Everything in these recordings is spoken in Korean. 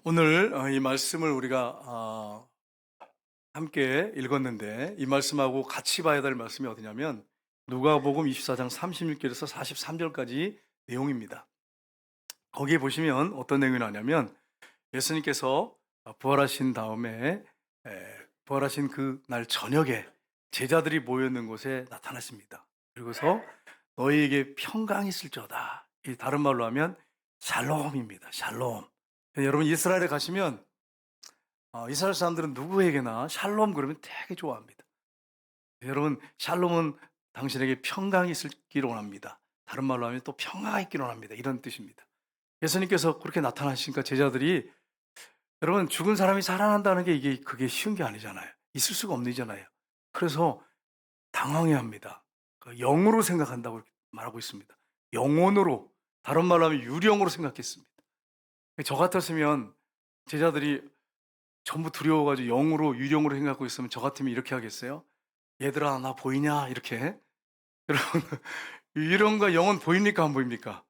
오늘 이 말씀을 우리가 함께 읽었는데, 이 말씀하고 같이 봐야 될 말씀이 어디냐면 누가복음 24장 36절에서 43절까지 내용입니다. 거기에 보시면 어떤 내용이 나냐면, 예수님께서 부활하신 다음에 부활하신 그 날 저녁에 제자들이 모여 있는 곳에 나타나십니다. 그리고서 너희에게 평강이 있을지어다. 이 다른 말로 하면 샬롬입니다. 샬롬. 여러분, 이스라엘에 가시면 이스라엘 사람들은 누구에게나 샬롬 그러면 되게 좋아합니다. 여러분, 샬롬은 당신에게 평강이 있기를 원합니다. 다른 말로 하면 또 평화가 있기를 원합니다. 이런 뜻입니다. 예수님께서 그렇게 나타나시니까 제자들이, 여러분, 죽은 사람이 살아난다는 게 그게 쉬운 게 아니잖아요. 있을 수가 없는 일이잖아요. 그래서 당황해합니다. 영으로 생각한다고 이렇게 말하고 있습니다. 영혼으로, 다른 말로 하면 유령으로 생각했습니다. 저 같았으면 제자들이 전부 두려워가지고 영으로, 유령으로 생각하고 있으면 저 같으면 이렇게 하겠어요? 얘들아, 나 보이냐? 이렇게. 여러분, 유령과 영은 보입니까? 안 보입니까?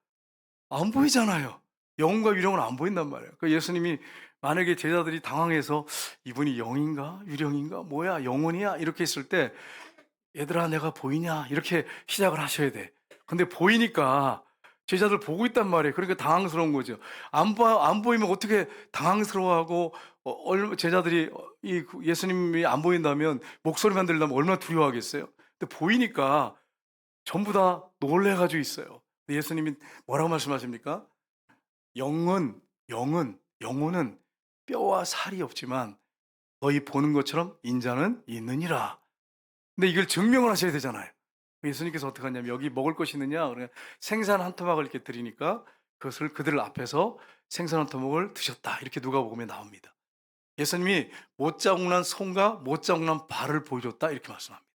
안 보이잖아요. 영과 유령은 안 보인단 말이에요. 그 예수님이 만약에 제자들이 당황해서 이분이 영인가? 유령인가? 뭐야? 영혼이야? 이렇게 했을 때, 얘들아, 내가 보이냐? 이렇게 시작을 하셔야 돼. 근데 보이니까 제자들 보고 있단 말이에요. 그러니까 당황스러운 거죠. 안 보이면 어떻게 당황스러워하고, 제자들이 예수님이 안 보인다면, 목소리만 들리면 얼마나 두려워하겠어요. 근데 보이니까 전부 다 놀래가지고 있어요. 예수님이 뭐라고 말씀하십니까? 영혼은 뼈와 살이 없지만 너희 보는 것처럼 인자는 있느니라. 근데 이걸 증명을 하셔야 되잖아요. 예수님께서 어떻게 하냐면, 여기 먹을 것이 있느냐? 그러면 생선 한 토막을 이렇게 드리니까 그것을 그들 앞에서 생선 한 토막을 드셨다. 이렇게 누가복음에 나옵니다. 예수님이 못 자국난 손과 못 자국난 발을 보여줬다. 이렇게 말씀합니다.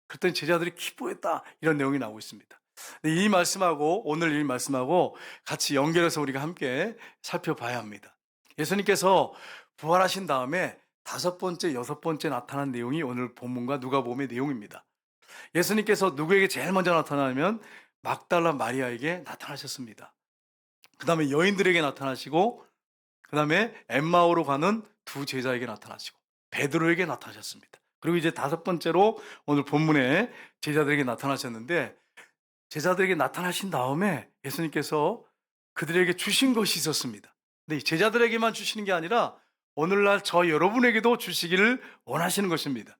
그랬더니 제자들이 기뻐했다. 이런 내용이 나오고 있습니다. 이 말씀하고, 오늘 이 말씀하고 같이 연결해서 우리가 함께 살펴봐야 합니다. 예수님께서 부활하신 다음에 다섯 번째, 여섯 번째 나타난 내용이 오늘 본문과 누가복음의 내용입니다. 예수님께서 누구에게 제일 먼저 나타나면 막달라 마리아에게 나타나셨습니다. 그 다음에 여인들에게 나타나시고, 그 다음에 엠마오로 가는 두 제자에게 나타나시고, 베드로에게 나타나셨습니다. 그리고 이제 다섯 번째로 오늘 본문에 제자들에게 나타나셨는데, 제자들에게 나타나신 다음에 예수님께서 그들에게 주신 것이 있었습니다. 근데 제자들에게만 주시는 게 아니라 오늘날 저 여러분에게도 주시기를 원하시는 것입니다.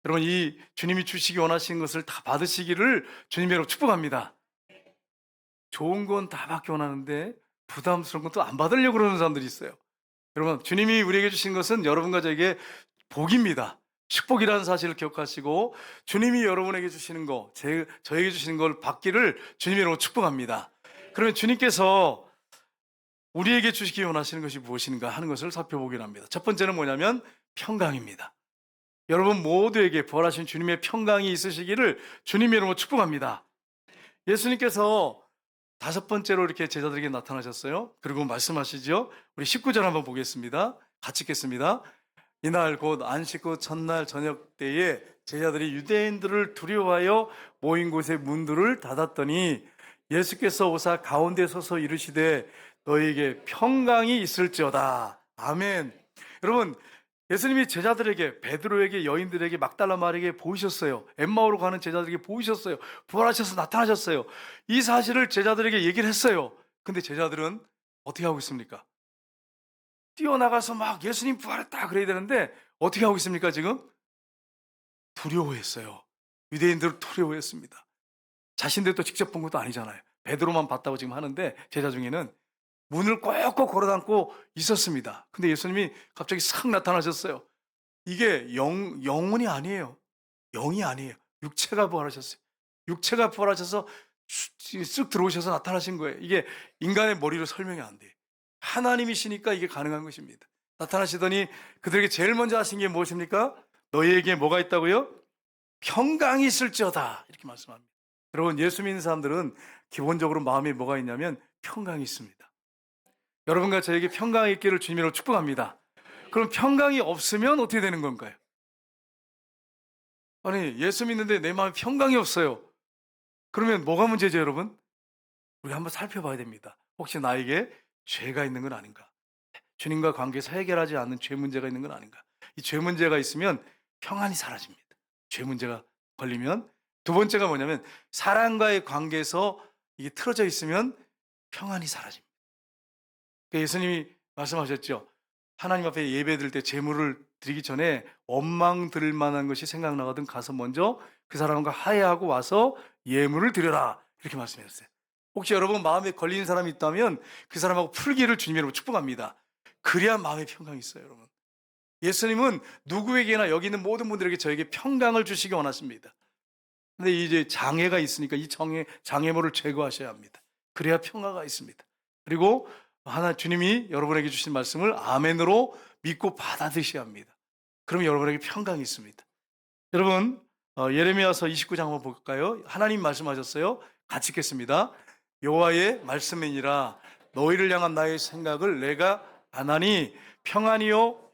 여러분, 이 주님이 주시기 원하시는 것을 다 받으시기를 주님으로 축복합니다. 좋은 건 다 받기 원하는데 부담스러운 건 또 안 받으려고 그러는 사람들이 있어요. 여러분, 주님이 우리에게 주신 것은 여러분과 저에게 복입니다. 축복이라는 사실을 기억하시고, 주님이 여러분에게 주시는 거, 저에게 주시는 걸 받기를 주님으로 축복합니다. 그러면 주님께서 우리에게 주시기 원하시는 것이 무엇인가 하는 것을 살펴보기로 합니다. 첫 번째는 뭐냐면 평강입니다. 여러분 모두에게 부활하신 주님의 평강이 있으시기를 주님의 이름으로 축복합니다. 예수님께서 다섯 번째로 이렇게 제자들에게 나타나셨어요. 그리고 말씀하시죠. 우리 19절 한번 보겠습니다. 같이 읽겠습니다. 이날 곧 안식 후 첫날 저녁 때에 제자들이 유대인들을 두려워하여 모인 곳의 문들을 닫았더니 예수께서 오사 가운데 서서 이르시되 너희에게 평강이 있을지어다. 아멘. 여러분, 예수님이 제자들에게, 베드로에게, 여인들에게, 막달라 마리아에게 보이셨어요. 엠마오로 가는 제자들에게 보이셨어요. 부활하셔서 나타나셨어요. 이 사실을 제자들에게 얘기를 했어요. 근데 제자들은 어떻게 하고 있습니까? 뛰어나가서 막 예수님 부활했다 그래야 되는데 어떻게 하고 있습니까 지금? 두려워했어요. 유대인들을 두려워했습니다. 자신들도 직접 본 것도 아니잖아요. 베드로만 봤다고 지금 하는데 제자 중에는 문을 꼭꼭 걸어담고 있었습니다. 근데 예수님이 갑자기 싹 나타나셨어요. 이게 영혼이 아니에요. 영이 아니에요. 육체가 부활하셨어요. 육체가 부활하셔서 쓱 들어오셔서 나타나신 거예요. 이게 인간의 머리로 설명이 안 돼요. 하나님이시니까 이게 가능한 것입니다. 나타나시더니 그들에게 제일 먼저 하신 게 무엇입니까? 너희에게 뭐가 있다고요? 평강이 있을지어다. 이렇게 말씀합니다. 여러분, 예수 믿는 사람들은 기본적으로 마음에 뭐가 있냐면 평강이 있습니다. 여러분과 저에게 평강이 있기를 주님으로 축복합니다. 그럼 평강이 없으면 어떻게 되는 건가요? 아니, 예수 믿는데 내 마음에 평강이 없어요. 그러면 뭐가 문제죠, 여러분? 우리 한번 살펴봐야 됩니다. 혹시 나에게 죄가 있는 건 아닌가? 주님과 관계에서 해결하지 않는 죄 문제가 있는 건 아닌가. 이 죄 문제가 있으면 평안이 사라집니다. 죄 문제가 걸리면. 두 번째가 뭐냐면 사랑과의 관계에서 이게 틀어져 있으면 평안이 사라집니다. 예수님이 말씀하셨죠. 하나님 앞에 예배 드릴 때 제물을 드리기 전에 원망 들을 만한 것이 생각나거든 가서 먼저 그 사람과 화해하고 와서 예물을 드려라. 이렇게 말씀하셨어요. 혹시 여러분 마음에 걸리는 사람이 있다면 그 사람하고 풀기를 주님으로 축복합니다. 그래야 마음에 평강이 있어요, 여러분. 예수님은 누구에게나 여기 있는 모든 분들에게 저에게 평강을 주시기 원하십니다. 근데 이제 장애가 있으니까 이 장애물을 제거하셔야 합니다. 그래야 평화가 있습니다. 그리고 주님이 여러분에게 주신 말씀을 아멘으로 믿고 받아들이셔야 합니다. 그러면 여러분에게 평강이 있습니다. 여러분, 예레미야서 29장 한번 볼까요? 하나님 말씀하셨어요. 같이 읽겠습니다. 여호와의 말씀이니라 너희를 향한 나의 생각을 내가 아나니 평안이요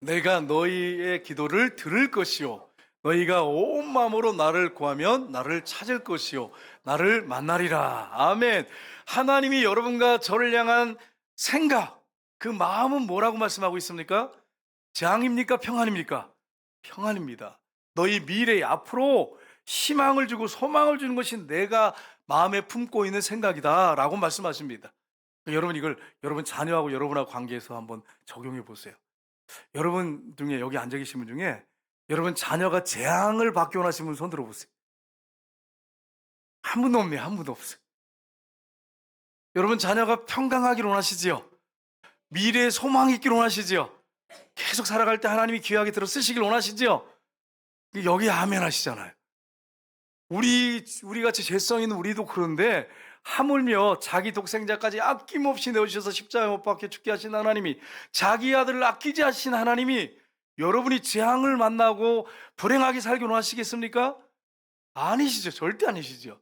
내가 너희의 기도를 들을 것이요 너희가 온 마음으로 나를 구하면 나를 찾을 것이요 나를 만나리라. 아멘. 하나님이 여러분과 저를 향한 생각, 그 마음은 뭐라고 말씀하고 있습니까? 재앙입니까? 평안입니까? 평안입니다. 너희 미래 앞으로 희망을 주고 소망을 주는 것이 내가 마음에 품고 있는 생각이다 라고 말씀하십니다. 여러분 이걸 여러분 자녀하고 여러분하고 관계에서 한번 적용해 보세요. 여러분 중에 여기 앉아 계신 분 중에 여러분 자녀가 재앙을 받기 원하시는 분 손 들어보세요. 한 분도 없네요. 한 분도 없어요. 여러분 자녀가 평강하기를 원하시지요? 미래에 소망이 있기를 원하시지요? 계속 살아갈 때 하나님이 귀하게 들어 쓰시길 원하시지요? 여기 아멘 하시잖아요. 우리 같이 죄성 있는 우리도 그런데 하물며 자기 독생자까지 아낌없이 내어주셔서 십자가에 못 박혀 죽게 하신 하나님이 자기 아들을 아끼지 않으신 하나님이 여러분이 재앙을 만나고 불행하게 살기 원하시겠습니까? 아니시죠. 절대 아니시죠.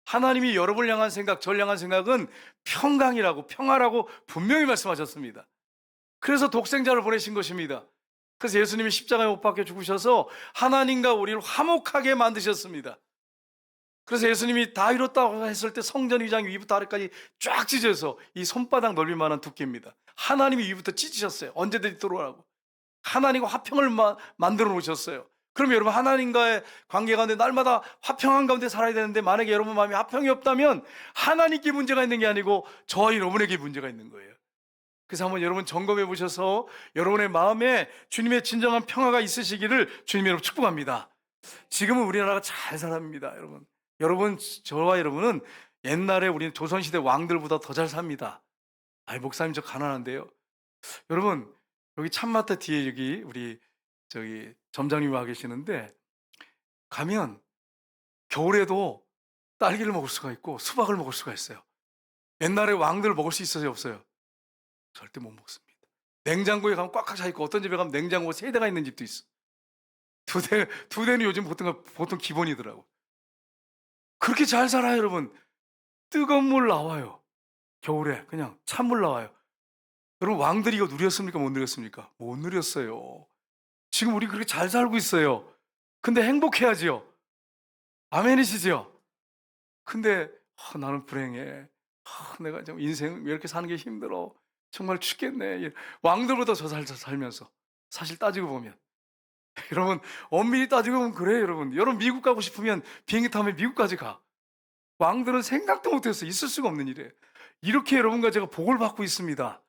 하나님이 여러분을 향한 생각, 저를 향한 생각은 평강이라고 평화라고 분명히 말씀하셨습니다. 그래서 독생자를 보내신 것입니다. 그래서 예수님이 십자가에 못 박혀 죽으셔서 하나님과 우리를 화목하게 만드셨습니다. 그래서 예수님이 다 이뤘다고 했을 때 성전 위장 위부터 아래까지 쫙 찢어서 이 손바닥 넓이 만한 두께입니다. 하나님이 위부터 찢으셨어요. 언제든지 들어오라고. 하나님과 화평을 만들어 놓으셨어요. 그럼 여러분 하나님과의 관계 가운데 날마다 화평한 가운데 살아야 되는데 만약에 여러분 마음에 화평이 없다면 하나님께 문제가 있는 게 아니고 저와 여러분에게 문제가 있는 거예요. 그래서 한번 여러분 점검해 보셔서 여러분의 마음에 주님의 진정한 평화가 있으시기를 주님의 이름으로 축복합니다. 지금은 우리나라가 잘 살아갑니다. 여러분 저와 여러분은 옛날에 우리 조선시대 왕들보다 더 잘 삽니다. 아이 목사님 저 가난한데요. 여러분 여기 참마트 뒤에 여기 우리 저기 점장님 와 계시는데 가면 겨울에도 딸기를 먹을 수가 있고 수박을 먹을 수가 있어요. 옛날에 왕들 먹을 수 있어요, 없어요? 절대 못 먹습니다. 냉장고에 가면 꽉꽉 차 있고 어떤 집에 가면 냉장고가 3대가 있는 집도 있어. 두 대는 요즘 보통 기본이더라고. 그렇게 잘 살아요, 여러분. 뜨거운 물 나와요. 겨울에 그냥 찬물 나와요. 여러분 왕들이 이거 누렸습니까? 못 누렸습니까? 못 누렸어요. 지금 우리 그렇게 잘 살고 있어요. 근데 행복해야지요. 아멘이시죠? 근데 나는 불행해. 내가 좀 인생 왜 이렇게 사는 게 힘들어. 정말 죽겠네. 왕들보다 저 살면서 사실 따지고 보면 여러분 엄밀히 따지고 보면 그래요. 여러분 미국 가고 싶으면 비행기 타면 미국까지 가. 왕들은 생각도 못했어. 있을 수가 없는 일이에요. 이렇게 여러분과 제가 복을 받고 있습니다.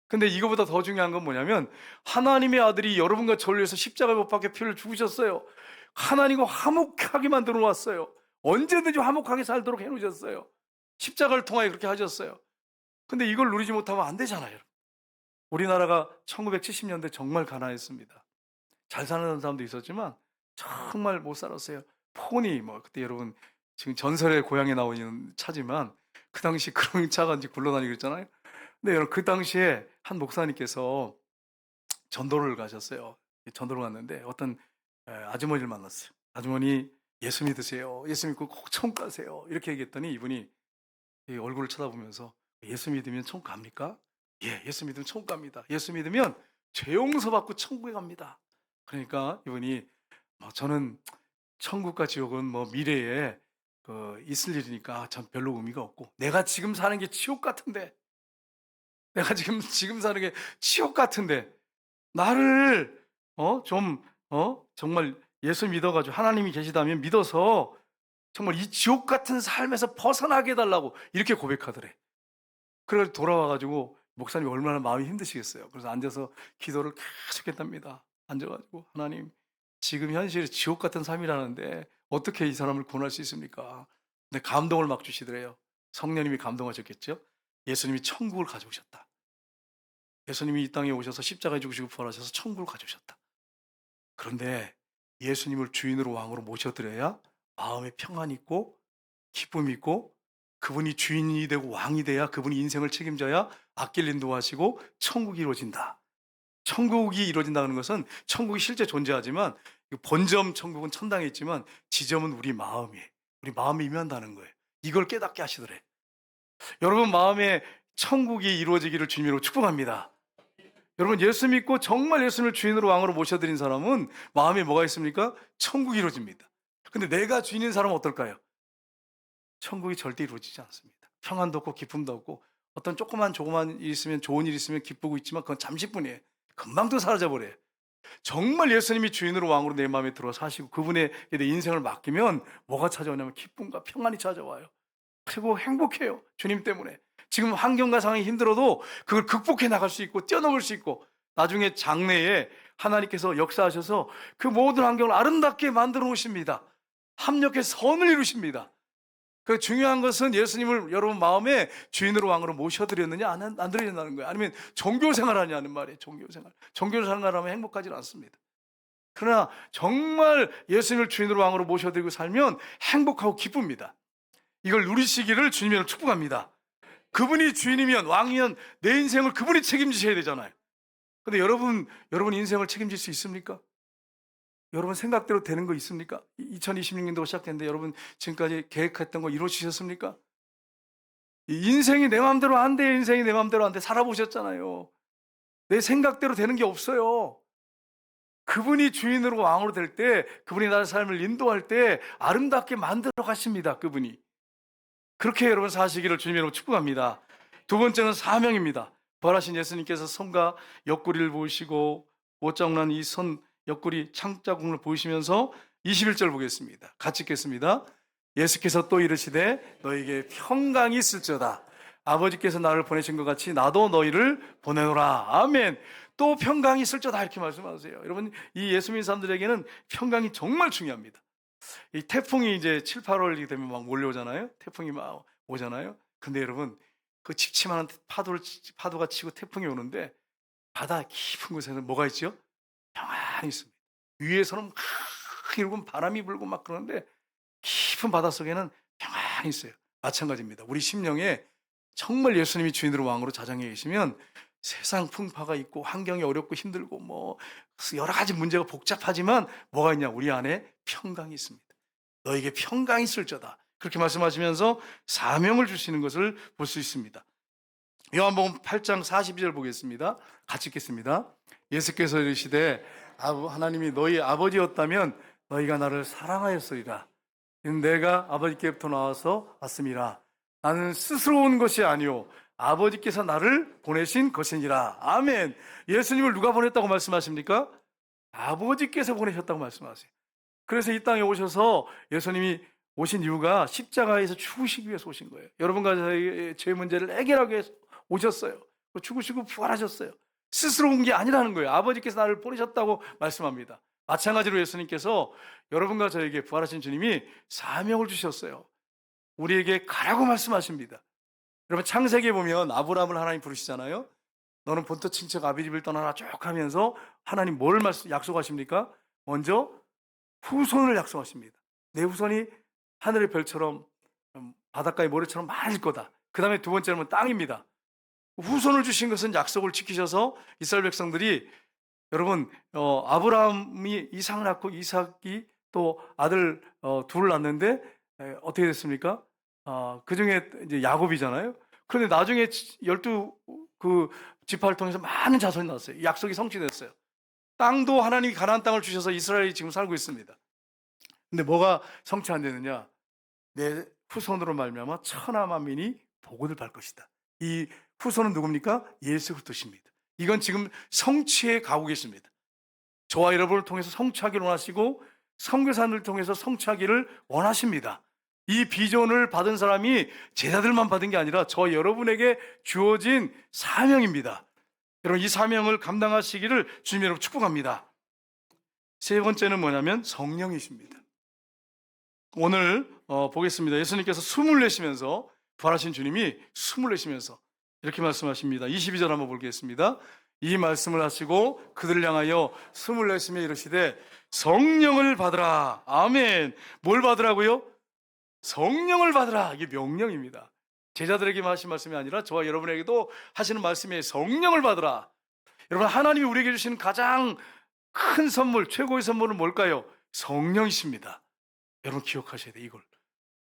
근데 이거보다 더 중요한 건 뭐냐면 하나님의 아들이 여러분과 저를 위해서 십자가에 못 박혀 피를 죽으셨어요. 하나님과 화목하게 만들어 놓았어요. 언제든지 화목하게 살도록 해놓으셨어요. 십자가를 통하여 그렇게 하셨어요. 근데 이걸 누리지 못하면 안 되잖아요. 우리나라가 1970년대 정말 가난했습니다. 잘 사는 사람도 있었지만 정말 못 살았어요. 폰이 그때 여러분 지금 전설의 고향에 나오는 차지만 그 당시 그런 차가 이제 굴러다니고 그랬잖아요. 근데 여러분 그 당시에 한 목사님께서 전도를 가셨어요. 전도를 갔는데 어떤 아주머니를 만났어요. 아주머니 예수 믿으세요. 예수 믿고 꼭 천국 가세요. 이렇게 얘기했더니 이분이 얼굴을 쳐다보면서 예수 믿으면 천국 갑니까? 예, 예수 믿으면 천국 갑니다. 예수 믿으면 죄 용서 받고 천국에 갑니다. 그러니까 이분이 저는 천국과 지옥은 뭐 미래에 있을 일이니까 전 별로 의미가 없고, 내가 지금 사는 게 지옥 같은데, 내가 지금 사는 게 지옥 같은데, 나를 좀 정말 예수 믿어가지고 하나님이 계시다면 믿어서 정말 이 지옥 같은 삶에서 벗어나게 해달라고 이렇게 고백하더래. 그래 돌아와가지고 목사님이 얼마나 마음이 힘드시겠어요. 그래서 앉아서 기도를 계속 했답니다. 앉아가지고, 하나님, 지금 현실이 지옥 같은 삶이라는데 어떻게 이 사람을 구원할 수 있습니까? 근데 감동을 막 주시더래요. 성령님이 감동하셨겠죠. 예수님이 천국을 가져오셨다. 예수님이 이 땅에 오셔서 십자가에 죽으시고 부활하셔서 천국을 가져오셨다. 그런데 예수님을 주인으로 왕으로 모셔드려야 마음에 평안이 있고 기쁨이 있고, 그분이 주인이 되고 왕이 돼야 그분이 인생을 책임져야 앞길 인도하시고 천국이 이루어진다. 천국이 이루어진다는 것은 천국이 실제 존재하지만 본점 천국은 천당에 있지만 지점은 우리 마음이에요. 우리 마음에 임한다는 거예요. 이걸 깨닫게 하시더래. 여러분 마음에 천국이 이루어지기를 주님으로 축복합니다. 여러분 예수 믿고 정말 예수님을 주인으로 왕으로 모셔드린 사람은 마음에 뭐가 있습니까? 천국이 이루어집니다. 근데 내가 주인인 사람은 어떨까요? 천국이 절대 이루어지지 않습니다. 평안도 없고 기쁨도 없고, 어떤 조그만 일 있으면, 좋은 일 있으면 기쁘고 있지만 그건 잠시뿐이에요. 금방 또 사라져버려요. 정말 예수님이 주인으로 왕으로 내 마음에 들어 사시고 그분에게 내 인생을 맡기면 뭐가 찾아오냐면 기쁨과 평안이 찾아와요. 그리고 행복해요. 주님 때문에. 지금 환경과 상황이 힘들어도 그걸 극복해 나갈 수 있고 뛰어넘을 수 있고, 나중에 장래에 하나님께서 역사하셔서 그 모든 환경을 아름답게 만들어 놓으십니다. 합력해 선을 이루십니다. 그 중요한 것은 예수님을 여러분 마음에 주인으로 왕으로 모셔드렸느냐 안 드렸냐는 거예요. 아니면 종교생활 하냐는 말이에요. 종교생활하면 행복하지는 않습니다. 그러나 정말 예수님을 주인으로 왕으로 모셔드리고 살면 행복하고 기쁩니다. 이걸 누리시기를 주님으로 축복합니다. 그분이 주인이면, 왕이면 내 인생을 그분이 책임지셔야 되잖아요. 근데 여러분 인생을 책임질 수 있습니까? 여러분 생각대로 되는 거 있습니까? 2026년도가 시작됐는데 여러분 지금까지 계획했던 거 이루어지셨습니까? 인생이 내 마음대로 안 돼. 인생이 내 마음대로 안 돼. 살아보셨잖아요. 내 생각대로 되는 게 없어요. 그분이 주인으로 왕으로 될 때, 그분이 나의 삶을 인도할 때 아름답게 만들어 가십니다. 그분이. 그렇게 여러분 사시기를 주님으로 축복합니다. 두 번째는 사명입니다. 부활하신 예수님께서 손과 옆구리를 보시고 못장난 이 손 옆구리 창자국을 보시면서 21절 보겠습니다. 같이 읽겠습니다. 예수께서 또 이르시되 너에게 평강이 있을지어다. 아버지께서 나를 보내신 것 같이 나도 너희를 보내노라. 아멘. 또 평강이 있을지어다 이렇게 말씀하세요. 여러분 이 예수 믿는 사람들에게는 평강이 정말 중요합니다. 이 태풍이 이제 7, 8월이 되면 막 몰려오잖아요. 태풍이 막 오잖아요. 근데 여러분 그 칙칙한 파도가 치고 태풍이 오는데 바다 깊은 곳에는 뭐가 있죠? 평안이 있습니다. 위에서는 막 일고 바람이 불고 막 그러는데 깊은 바닷속에는 평안이 있어요. 마찬가지입니다. 우리 심령에 정말 예수님이 주인으로 왕으로 자정해 계시면 세상 풍파가 있고 환경이 어렵고 힘들고 뭐 여러 가지 문제가 복잡하지만 뭐가 있냐? 우리 안에 평강이 있습니다. 너에게 평강이 있을지어다. 그렇게 말씀하시면서 사명을 주시는 것을 볼 수 있습니다. 요한복음 8장 42절 보겠습니다. 같이 읽겠습니다. 예수께서 이르시되 하나님이 너희 아버지였다면 너희가 나를 사랑하였으리라. 내가 아버지께부터 나와서 왔음이라. 나는 스스로 온 것이 아니오 아버지께서 나를 보내신 것이니라. 아멘. 예수님을 누가 보냈다고 말씀하십니까? 아버지께서 보내셨다고 말씀하세요. 그래서 이 땅에 오셔서 예수님이 오신 이유가 십자가에서 죽으시기 위해서 오신 거예요. 여러분과 저의 죄 문제를 해결하기 위해서 오셨어요. 죽으시고 부활하셨어요. 스스로 온 게 아니라는 거예요. 아버지께서 나를 보내셨다고 말씀합니다. 마찬가지로 예수님께서 여러분과 저에게 부활하신 주님이 사명을 주셨어요. 우리에게 가라고 말씀하십니다. 여러분 창세기에 보면 아브라함을 하나님 부르시잖아요. 너는 본토 친척 아비집을 떠나라 쭉 하면서 하나님 뭘 약속하십니까? 먼저 후손을 약속하십니다. 내 후손이 하늘의 별처럼 바닷가의 모래처럼 많을 거다. 그 다음에 두 번째는 땅입니다. 후손을 주신 것은 약속을 지키셔서 이스라엘 백성들이 여러분 아브라함이 이삭을 낳고 이삭이 또 아들 둘을 낳는데 어떻게 됐습니까? 그 중에 이제 야곱이잖아요. 그런데 나중에 12 그 지파를 통해서 많은 자손이 나왔어요. 약속이 성취됐어요. 땅도 하나님이 가나안 땅을 주셔서 이스라엘이 지금 살고 있습니다. 근데 뭐가 성취 안 되느냐? 내 후손으로 말미암아 천하 만민이 복을 받을 것이다. 이 후손은 누굽니까? 예수 그리스도십니다. 이건 지금 성취해 가고 계십니다. 저와 여러분을 통해서 성취하기를 원하시고 선교사님을 통해서 성취하기를 원하십니다. 이 비전을 받은 사람이 제자들만 받은 게 아니라 저 여러분에게 주어진 사명입니다. 여러분 이 사명을 감당하시기를 주님 여러분 축복합니다. 세 번째는 뭐냐면 성령이십니다. 오늘 보겠습니다. 예수님께서 숨을 내쉬면서 부활하신 주님이 숨을 내쉬면서 이렇게 말씀하십니다. 22절 한번 보겠습니다. 이 말씀을 하시고 그들을 향하여 숨을 내쉬며 이르시되 성령을 받으라. 아멘. 뭘 받으라고요? 성령을 받으라. 이게 명령입니다. 제자들에게만 하신 말씀이 아니라 저와 여러분에게도 하시는 말씀이 성령을 받으라. 여러분 하나님이 우리에게 주시는 가장 큰 선물, 최고의 선물은 뭘까요? 성령이십니다. 여러분 기억하셔야 돼요. 이걸.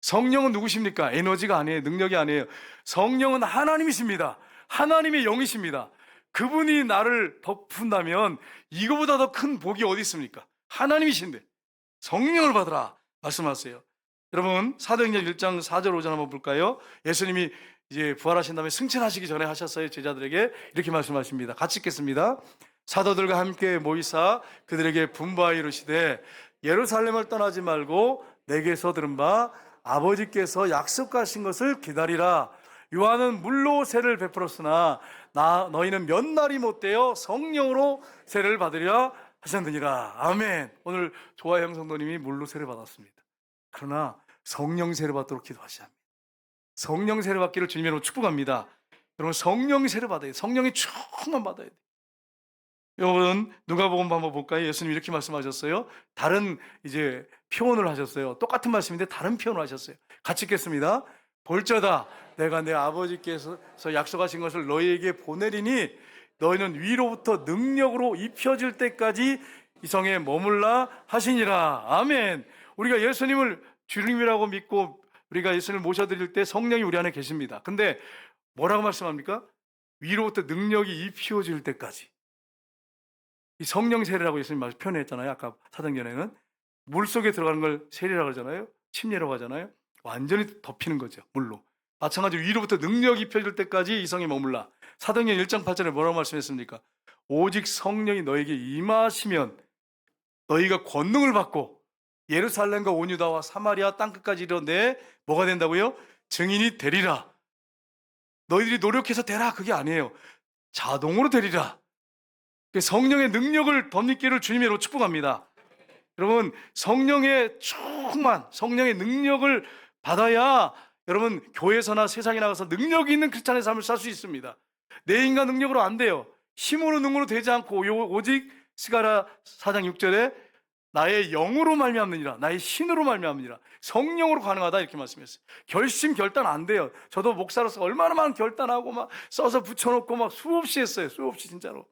성령은 누구십니까? 에너지가 아니에요. 능력이 아니에요. 성령은 하나님이십니다. 하나님의 영이십니다. 그분이 나를 덮은다면 이거보다 더 큰 복이 어디 있습니까? 하나님이신데 성령을 받으라 말씀하세요. 여러분 사도행전 1장 4절 5절 한번 볼까요? 예수님이 이제 부활하신 다음에 승천하시기 전에 하셨어요. 제자들에게 이렇게 말씀하십니다. 같이 읽겠습니다. 사도들과 함께 모이사 그들에게 분부하여 이르시되 예루살렘을 떠나지 말고 내게서 들은 바 아버지께서 약속하신 것을 기다리라. 요한은 물로 세를 베풀었으나 너희는 몇 날이 못되어 성령으로 세를 받으리라 하셨느니라. 아멘. 오늘 조아영 성도님이 물로 세를 받았습니다. 그러나 성령 세를 받도록 기도하셔야 합니다. 성령 세를 받기를 주님으로 축복합니다. 여러분 성령 세를 받아야 돼요. 성령이 충만 받아야 돼요. 여러분 누가복음 한번 볼까요? 예수님 이렇게 말씀하셨어요. 다른 이제 표현을 하셨어요. 똑같은 말씀인데 다른 표현을 하셨어요. 같이 읽겠습니다. 볼자다 내가 내 아버지께서 약속하신 것을 너희에게 보내리니 너희는 위로부터 능력으로 입혀질 때까지 이 성에 머물라 하시니라. 아멘. 우리가 예수님을 주님이라고 믿고 우리가 예수님을 모셔드릴 때 성령이 우리 안에 계십니다. 근데 뭐라고 말씀합니까? 위로부터 능력이 입혀질 때까지. 이 성령 세례라고 예수님 표현했잖아요. 아까 사도행전에는 물속에 들어가는 걸 세례라고 하잖아요. 침례라고 하잖아요. 완전히 덮이는 거죠. 물로. 마찬가지로 위로부터 능력이 입혀질 때까지 이 성에 머물라. 사도행전 1장 8절에 뭐라고 말씀했습니까? 오직 성령이 너에게 임하시면 너희가 권능을 받고 예루살렘과 온 유다와 사마리아 땅끝까지 이르러 뭐가 된다고요? 증인이 되리라. 너희들이 노력해서 되라 그게 아니에요. 자동으로 되리라. 성령의 능력을 덧입기를 주님으로 축복합니다. 여러분 성령의 충만, 성령의 능력을 받아야 여러분 교회에서나 세상에 나가서 능력이 있는 크리스찬의 삶을 살 수 있습니다. 내 인간 능력으로 안 돼요. 힘으로 능으로 되지 않고 오직 스가랴 4장 6절에 나의 영으로 말미암느니라. 나의 신으로 말미암느니라. 성령으로 가능하다 이렇게 말씀했어요. 결심 결단 안 돼요. 저도 목사로서 얼마나 많은 결단하고 막 써서 붙여놓고 막 수없이 했어요. 수없이 진짜로.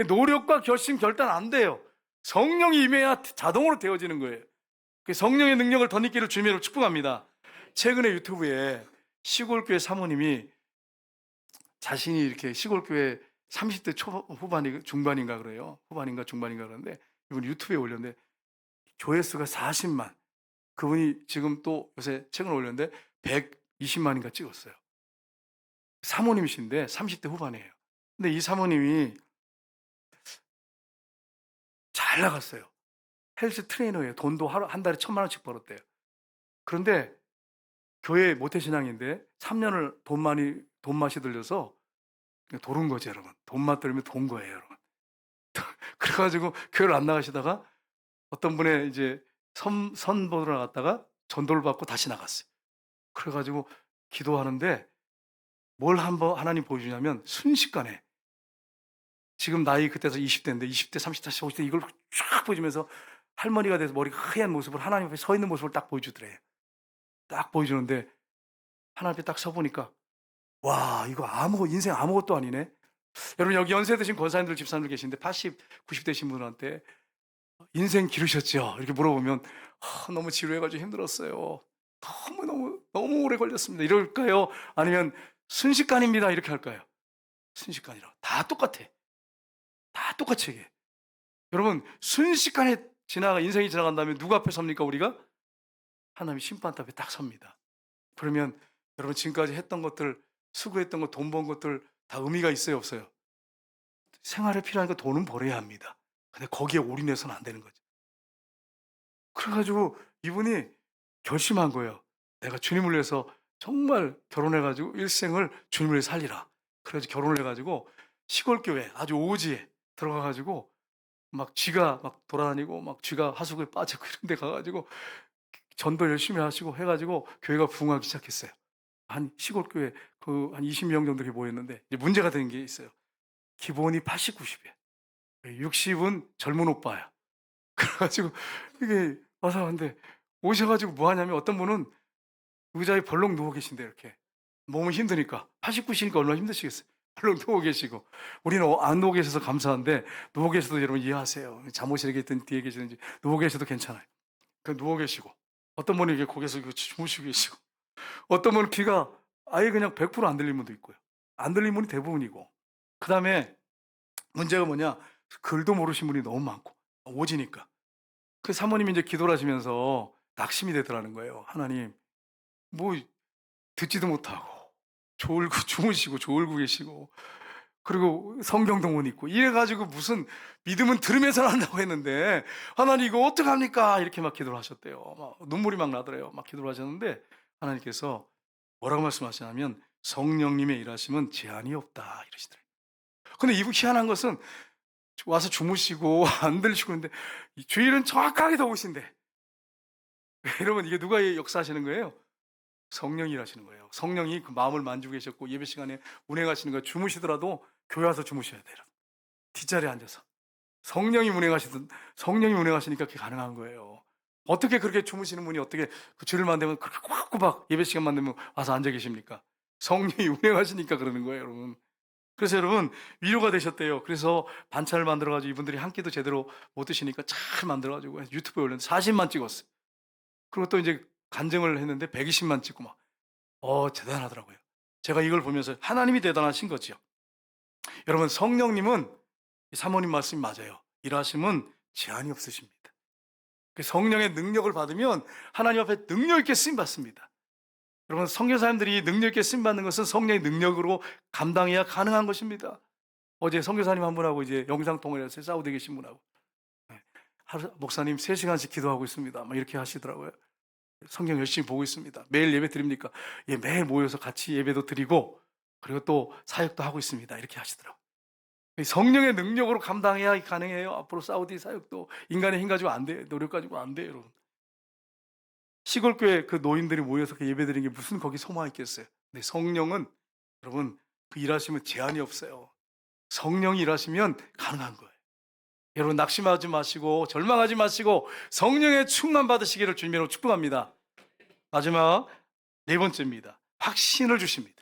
노력과 결심 결단 안 돼요. 성령이 임해야 자동으로 되어지는 거예요. 성령의 능력을 덧입기를 주님으로 축복합니다. 최근에 유튜브에 시골교회 사모님이 자신이 이렇게 시골교회 30대 후반이 중반인가 그래요. 후반인가 중반인가 그러는데 이분 유튜브에 올렸는데 조회수가 40만. 그분이 지금 또 요새 최근에 올렸는데 120만인가 찍었어요. 사모님이신데 30대 후반이에요. 근데 이 사모님이 잘 나갔어요. 헬스 트레이너예요. 돈도 한 달에 1,000만 원씩 벌었대요. 그런데 교회 모태신앙인데 3년을 돈맛이 들려서 도른 거죠, 여러분. 돈맛 들면 돈 거예요, 여러분. 그래가지고 교회를 안 나가시다가 어떤 분의 이제 선 보러 나갔다가 전도를 받고 다시 나갔어요. 그래가지고 기도하는데 뭘 한번 하나님 보여주냐면 순식간에 지금 나이 그때서 20대인데 20대, 30대, 50대 이걸 쫙 보여주면서 할머니가 돼서 머리가 하얀 모습을 하나님 앞에 서 있는 모습을 딱 보여주더래요. 딱 보여주는데 하나님 앞에 딱 서보니까 와 이거 인생 아무것도 아니네. 여러분 여기 연세 드신 권사님들 집사님들 계신데 80, 90 되신 분한테 인생 기르셨죠? 이렇게 물어보면 너무 지루해가지고 힘들었어요. 너무 오래 걸렸습니다. 이럴까요? 아니면 순식간입니다. 이렇게 할까요? 순식간이라. 다 똑같아. 다 똑같이 얘기해. 여러분 순식간에 인생이 지나간 다음에 누구 앞에 섭니까 우리가? 하나님의 심판대 앞에 딱 섭니다. 그러면 여러분 지금까지 했던 것들, 수고했던 것, 돈 번 것들 다 의미가 있어요, 없어요? 생활에 필요하니까 돈은 벌어야 합니다. 근데 거기에 올인해서는 안 되는 거죠. 그래가지고 이분이 결심한 거예요. 내가 주님을 위해서 정말 결혼해가지고 일생을 주님을 위해 살리라. 그래서 결혼을 해가지고 시골 교회 아주 오지에 들어가가지고 막 쥐가 막 돌아다니고 막 쥐가 하수구에 빠지고 이런 데 가가지고 전도 열심히 하시고 해가지고 교회가 부흥하기 시작했어요. 한 시골 교회 그 한 20명 정도 이렇게 모였는데 이제 문제가 된 게 있어요. 기본이 80, 90이에요. 60은 젊은 오빠야. 그래가지고 이게 와서 근데 오셔가지고 뭐 하냐면 어떤 분은 의자에 벌렁 누워 계신데 이렇게 몸은 힘드니까 89시니까 얼마나 힘드시겠어요. 벌렁 누워 계시고 우리는 안 누워 계셔서 감사한데 누워 계셔도 여러분 이해하세요. 잠옷이라게 있든 뒤에 계시든지 누워 계셔도 괜찮아요. 그 누워 계시고 어떤 분이 이게 고개 숙이고 주무시고 계시고 어떤 분은 귀가 아예 그냥 100%안 들린 분도 있고요. 안 들린 분이 대부분이고 그 다음에 문제가 뭐냐 글도 모르신 분이 너무 많고 오지니까 그 사모님이 이제 기도를 하시면서 낙심이 되더라는 거예요. 하나님 뭐 듣지도 못하고 졸고 주무시고 졸고 계시고 그리고 성경도 못 읽고 이래가지고 무슨 믿음은 들으면서 한다고 했는데 하나님 이거 어떡합니까 이렇게 막 기도를 하셨대요. 막 눈물이 막 나더래요. 막 기도를 하셨는데 하나님께서 뭐라고 말씀하시냐면 성령님의 일하심은 제한이 없다 이러시더래요. 근데 이분 희한한 것은 와서 주무시고 안 들으시고 있는데 주일은 정확하게 더 오신대. 여러분 이게 누가 역사하시는 거예요? 성령이 일하시는 거예요. 성령이 그 마음을 만지고 계셨고 예배 시간에 운행하시는 거예요. 주무시더라도 교회 와서 주무셔야 돼요. 뒷자리에 앉아서. 성령이 운행하시니까 그게 가능한 거예요. 어떻게 그렇게 주무시는 분이 어떻게 그 주일만 되면 그렇게 꼬박꼬박 예배 시간만 되면 와서 앉아 계십니까? 성령이 운행하시니까 그러는 거예요, 여러분. 그래서 여러분 위로가 되셨대요. 그래서 반찬을 만들어가지고 이분들이 한 끼도 제대로 못 드시니까 잘 만들어가지고 유튜브에 올렸는데 40만 찍었어요. 그리고 또 이제 간증을 했는데 120만 찍고 막 대단하더라고요. 제가 이걸 보면서 하나님이 대단하신 거죠. 여러분 성령님은 사모님 말씀이 맞아요. 일하심은 제한이 없으십니다. 그 성령의 능력을 받으면 하나님 앞에 능력 있게 쓰임 받습니다. 여러분 선교사님들이 능력 있게 쓰임 받는 것은 성령의 능력으로 감당해야 가능한 것입니다. 어제 선교사님 한 분하고 이제 영상 통화를 했어요. 사우디에 계신 분하고. 하루 목사님 3시간씩 기도하고 있습니다. 막 이렇게 하시더라고요. 성경 열심히 보고 있습니다. 매일 예배 드립니까? 예, 매일 모여서 같이 예배도 드리고 그리고 또 사역도 하고 있습니다. 이렇게 하시더라고요. 성령의 능력으로 감당해야 가능해요. 앞으로 사우디 사역도 인간의 힘 가지고 안 돼요. 노력 가지고 안 돼요, 여러분. 시골교회 그 노인들이 모여서 그 예배 드리는 게 무슨 거기 소망이 있겠어요. 근데 성령은 여러분 그 일하시면 제한이 없어요. 성령이 일하시면 가능한 거예요. 여러분 낙심하지 마시고 절망하지 마시고 성령의 충만 받으시기를 주님으로 축복합니다. 마지막 4번째입니다. 확신을 주십니다.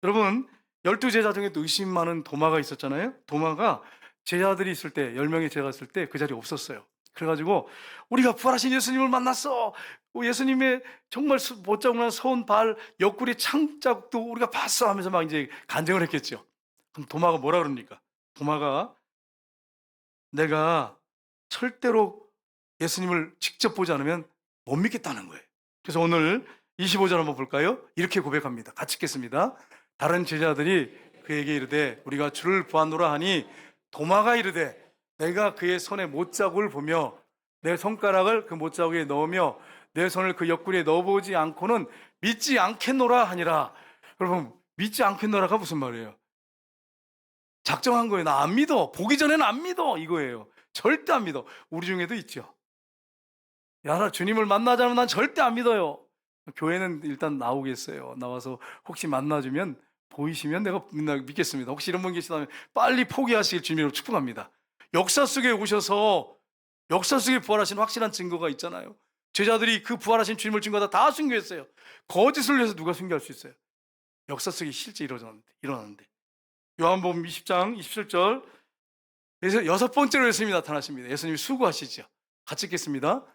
여러분 12제자 중에 또 의심 많은 도마가 있었잖아요. 도마가 제자들이 있을 때 10명의 제자가 있을 때 그 자리에 없었어요. 그래가지고 우리가 부활하신 예수님을 만났어. 예수님의 정말 못자국난 손, 발, 옆구리 창자국도 우리가 봤어 하면서 막 이제 간증을 했겠죠. 그럼 도마가 뭐라 그럽니까? 도마가 내가 절대로 예수님을 직접 보지 않으면 못 믿겠다는 거예요. 그래서 오늘 25절 한번 볼까요? 이렇게 고백합니다. 같이 읽겠습니다. 다른 제자들이 그에게 이르되 우리가 주를 보았노라 하니 도마가 이르되 내가 그의 손에 못자국을 보며 내 손가락을 그 못자국에 넣으며 내 손을 그 옆구리에 넣어보지 않고는 믿지 않겠노라 하니라. 여러분 믿지 않겠노라가 무슨 말이에요? 작정한 거예요. 나 안 믿어. 보기 전에는 안 믿어. 이거예요. 절대 안 믿어. 우리 중에도 있죠. 야, 나 주님을 만나자면 난 절대 안 믿어요. 교회는 일단 나오겠어요. 나와서 혹시 만나주면 보이시면 내가 믿겠습니다. 혹시 이런 분 계시다면 빨리 포기하시길 주님으로 축복합니다. 역사 속에 오셔서 역사 속에 부활하신 확실한 증거가 있잖아요. 제자들이 그 부활하신 주님을 증거하다 다 순교했어요. 거짓을 위해서 누가 순교할 수 있어요? 역사 속에 실제 일어났는데. 요한복음 20장 27절 그래서 6번째로 예수님이 나타나십니다. 예수님이 수고하시죠. 같이 읽겠습니다.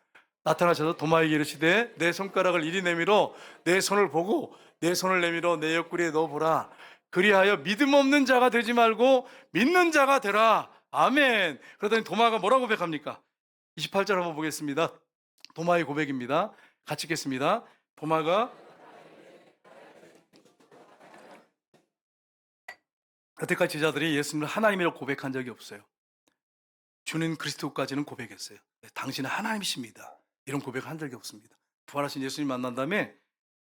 나타나셔서 도마에게 이르시되 내 손가락을 이리 내밀어 내 손을 보고 내 손을 내밀어 내 옆구리에 넣어보라. 그리하여 믿음 없는 자가 되지 말고 믿는 자가 되라. 아멘. 그러더니 도마가 뭐라고 고백합니까? 28절 한번 보겠습니다. 도마의 고백입니다. 같이 읽겠습니다. 도마가 여태까지 제자들이 예수님을 하나님이라고 고백한 적이 없어요. 주는 그리스도까지는 고백했어요. 네, 당신은 하나님이십니다. 이런 고백한 적이 없습니다. 부활하신 예수님 만난 다음에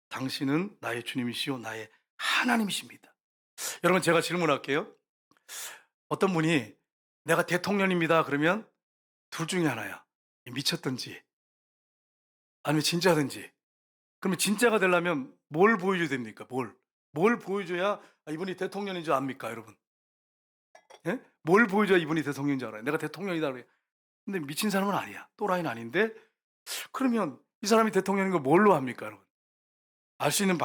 당신은 나의 주님이시요 나의 하나님이십니다. 여러분, 제가 질문할게요. 어떤 분이 내가 대통령입니다 그러면 둘 중에 하나야. 미쳤든지 아니면 진짜든지. 그러면 진짜가 되려면 뭘 보여줘야 됩니까? 뭘 보여줘야 이분이 대통령인 줄 압니까, 여러분? 예? 뭘 보여줘야 이분이 대통령인 줄 알아요? 내가 대통령이다 그래. 근데 미친 사람은 아니야. 또라이는 아닌데, 그러면 이 사람이 대통령인 걸 뭘로 합니까, 여러분? 알 수 있는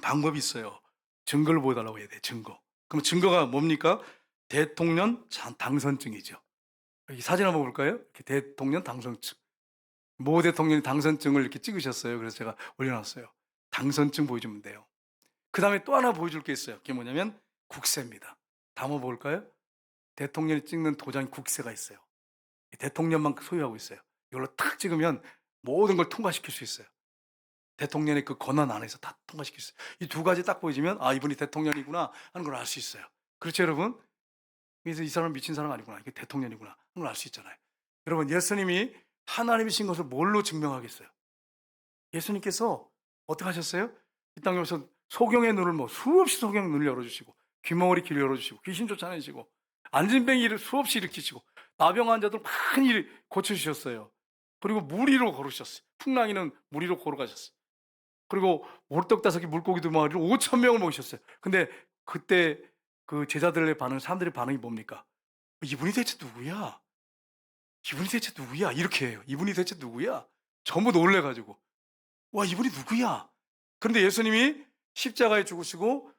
방법이 있어요. 증거를 보여달라고 해야 돼, 증거. 그럼 증거가 뭡니까? 대통령 당선증이죠. 여기 사진 한번 볼까요? 이렇게 대통령 당선증. 모 대통령이 당선증을 이렇게 찍으셨어요. 그래서 제가 올려놨어요. 당선증 보여주면 돼요. 그 다음에 또 하나 보여줄 게 있어요. 그게 뭐냐면 국세입니다. 담아 볼까요? 대통령이 찍는 도장 국세가 있어요. 대통령만 소유하고 있어요. 이걸로 탁 찍으면 모든 걸 통과시킬 수 있어요. 대통령의 그 권한 안에서 다 통과시킬 수 있어요. 이 두 가지 딱 보여주면 이분이 대통령이구나 하는 걸 알 수 있어요. 그렇죠, 여러분? 그래서 이 사람은 미친 사람 아니구나, 이게 대통령이구나 하는 걸 알 수 있잖아요. 여러분, 예수님이 하나님이신 것을 뭘로 증명하겠어요? 예수님께서 어떻게 하셨어요? 이 땅에 오셔서 소경의 눈을 수없이 소경의 눈을 열어주시고, 귀머거리 귀를 열어주시고, 귀신 쫓아내시고, 안진뱅이를 수없이 일으키시고, 나병 환자들 많이 고쳐주셨어요. 그리고 무리로 걸으셨어요. 풍랑이는 무리로 걸어가셨어요. 그리고 오르떡 5개 물고기 2마리로 5,000명을 먹이셨어요. 근데 그때 그 제자들의 반응, 사람들의 반응이 뭡니까? 이분이 대체 누구야? 이분이 대체 누구야? 이렇게 해요. 이분이 대체 누구야? 전부 놀래가지고, 와, 이분이 누구야? 그런데 예수님이 십자가에 죽으시고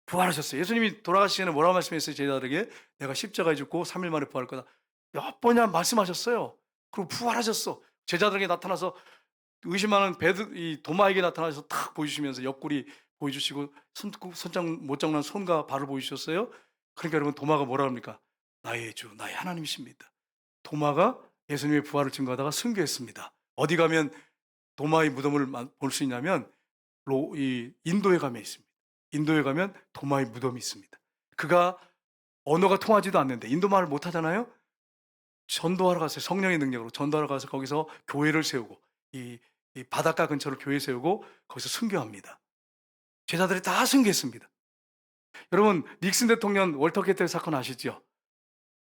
부활하셨어요. 예수님이 돌아가시기 전에 뭐라고 말씀했어요? 제자들에게 내가 십자가에 죽고 3일 만에 부활할 거다. 몇 번이나 말씀하셨어요. 그리고 부활하셨어. 제자들에게 나타나서 의심하는 이 도마에게 나타나서 탁 보여주시면서 옆구리 보여주시고 손장 못 잡는 손과 발을 보여주셨어요. 그러니까 여러분, 도마가 뭐라 합니까? 나의 주, 나의 하나님이십니다. 도마가 예수님의 부활을 증거하다가 순교했습니다. 어디 가면 도마의 무덤을 볼 수 있냐면 인도에 가면 있습니다. 인도에 가면 도마의 무덤이 있습니다. 그가 언어가 통하지도 않는데 인도 말을 못하잖아요. 전도하러 갔어요. 성령의 능력으로 전도하러 가서 거기서 교회를 세우고 이 바닷가 근처로 교회 세우고 거기서 순교합니다. 제자들이 다 순교했습니다. 여러분, 닉슨 대통령 월터 게텔 사건 아시죠?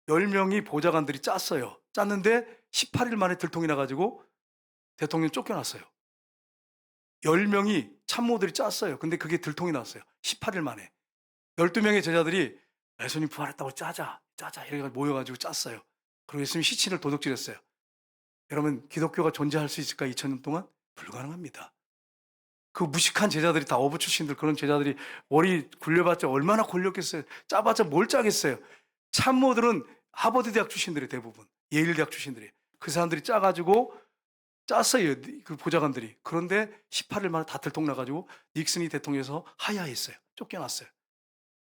10명이 보좌관들이 짰어요. 짰는데 18일 만에 들통이 나가지고 대통령 쫓겨났어요. 10명이 참모들이 짰어요. 근데 그게 들통이 났어요. 18일 만에. 12명의 제자들이 예수님 부활했다고 짜자 이래가지고 모여가지고 짰어요. 그리고 예수님 시신을 도둑질했어요. 여러분, 기독교가 존재할 수 있을까? 2000년 동안? 불가능합니다. 그 무식한 제자들이 다 어부 출신들, 그런 제자들이 머리 굴려봤자 얼마나 골렸겠어요. 짜봤자 뭘 짜겠어요. 참모들은 하버드 대학 출신들이 대부분, 예일 대학 출신들이. 그 사람들이 짜가지고 짰어요, 그 보좌관들이. 그런데 18일 만에 다 들통나가지고 닉슨이 대통령에서 하야했어요. 쫓겨났어요.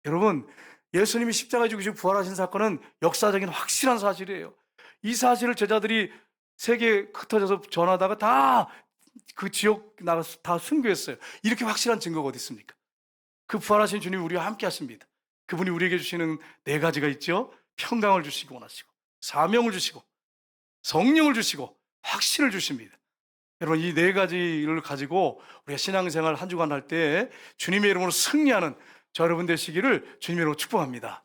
여러분, 예수님이 십자가에 죽으시고 부활하신 사건은 역사적인 확실한 사실이에요. 이 사실을 제자들이 세계에 흩어져서 전하다가 다 그 지역 나가서 다 순교했어요. 이렇게 확실한 증거가 어디 있습니까? 그 부활하신 주님이 우리와 함께 하십니다. 그분이 우리에게 주시는 4가지가 있죠. 평강을 주시고 원하시고, 사명을 주시고, 성령을 주시고, 확신을 주십니다. 여러분, 이 4가지를 가지고 우리가 신앙생활 한 주간 할 때 주님의 이름으로 승리하는 저 여러분 되시기를 주님의 이름으로 축복합니다.